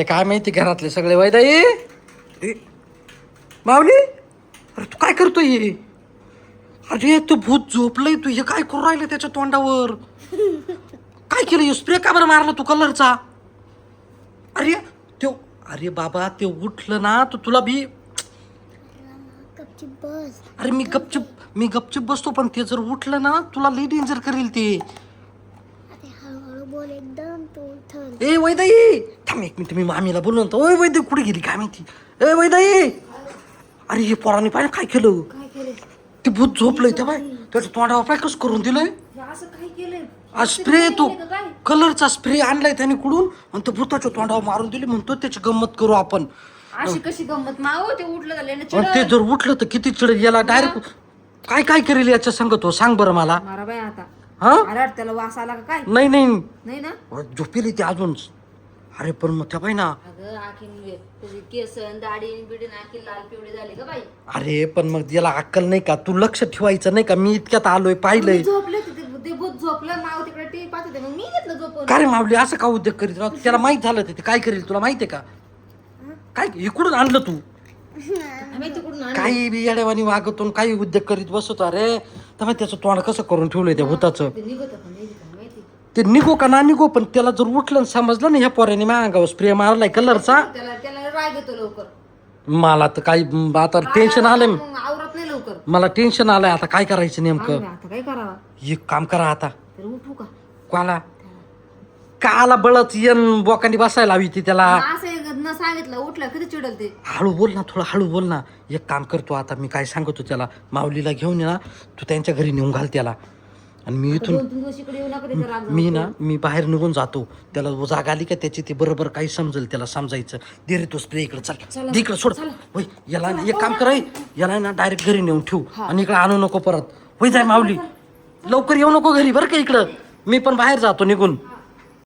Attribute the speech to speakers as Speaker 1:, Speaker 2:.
Speaker 1: काय माहिती घरातले सगळे वैदाई ए, माऊली अरे तू काय करतोय? अरे तू भूत झोपलंय तू हे काय करू राहिलं त्याच्या तोंडावर? काय केलं स्प्रे का बरं मारला तू कलरचा? अरे तो अरे बाबा ते उठलं ना तर तुला बी
Speaker 2: गपचूप बस.
Speaker 1: अरे मी गपचूप बसतो पण ते जर उठलं ना तुला लई डेंजर करेल ते.
Speaker 2: अरे हळूहळू बोल एकदम तू उठल.
Speaker 1: ए वैदाई थांब एक मिनिट मी मामीला बोलवतो. ओय वैदाई कुठे गेली काय माहिती? ए वैदाई अरे हे पोराने पाहिजे काय केलं?
Speaker 3: काय केलंय?
Speaker 1: ते भूत झोपलंय त्या बाय त्याच्या तोंडावर पाय कसं करून दिलंय.
Speaker 3: असं काय केलंय?
Speaker 1: स्प्रे तो कलरचा स्प्रे आणलाय त्याने कुडून आणि तो भूताच्या तोंडावर मारून दिली. म्हणतो त्याची गंमत करू आपण.
Speaker 3: अशी कशी गंमत माव ते उठलं झालं
Speaker 1: आणि ते जर उठलं तर किती चिड याला डायरेक्ट काय काय करेल याच्या संग तो सांग बरं मला.
Speaker 3: मारा बाय आता.
Speaker 1: हा
Speaker 3: अरे त्याला वास आला का काय?
Speaker 1: नाही नाही
Speaker 3: नाही ना.
Speaker 1: झोपेली ती अजून. अरे पण मग त्या बाई ना
Speaker 3: अगं आखीन तुझी केसन दाढी बिडी आखी लाल पिवळी झाली का बाई?
Speaker 1: अरे पण मग याला अक्कल नाही का? तू लक्ष ठेवायचं नाही का? मी इतक्यात आलोय पाहिलंय.
Speaker 3: झोपले ते भूत झोपलं माव तिकडे टीव्ही पाहत होते मग मी घेतलं झोपून.
Speaker 1: काय रे मावली असं का उद्योग करीत राहतो? त्याला माहित झालं ते काय करेल तुला माहितीये का? काय इकडून आणलं तू?
Speaker 3: आम्ही तिकडून आणलं.
Speaker 1: काही बी येड्यावानी वागतून काही उद्योग करीत बसतो. अरे तर त्याचं तोंड कसं करून ठेवलंय त्या भूताचं.
Speaker 3: ते निघत पण नाही माहिती.
Speaker 1: ते निघो का ना निघो पण त्याला जर उठलं आणि समजलं ना ह्या पोऱ्याने माझ्या अंगावर स्प्रे मारलाय कलरचा.
Speaker 3: त्याला राग येतो लवकर.
Speaker 1: मला तर काही आता टेन्शन आलंय.
Speaker 3: मग आवरत नाही लवकर.
Speaker 1: मला टेन्शन आलंय आता काय करायचं नेमकं.
Speaker 3: आता काय करावं?
Speaker 1: एक काम करा आता.
Speaker 3: तर उठू का?
Speaker 1: कोणाला काला बळच येन बोकांडी बसायला हवी ती त्याला.
Speaker 3: असं न सांगितलं उठलं किती चिडल ते.
Speaker 1: हळू बोल ना थोडं हळू बोल ना. एक काम करतो आता मी काय सांगतो त्याला माऊलीला घेऊन ये ना तू त्यांच्या घरी नेऊन घाल त्याला. आणि मी इथून
Speaker 3: 2-3 दिवस इकडे येऊ नका त्याचा राग.
Speaker 1: मी बाहेर निघून जातो. त्याला जाग आली का त्याची ते बरोबर काही समजेल त्याला समजायचं. दे रे तो स्प्रे इकडे चल दे इकडे सोड. होय याला एक काम कराय याला ना डायरेक्ट घरी नेऊन ठेवू आणि इकडे आणू नको परत. होय जाय माऊली लवकर येऊ नको घरी बरं का इकडं. मी पण बाहेर जातो निघून.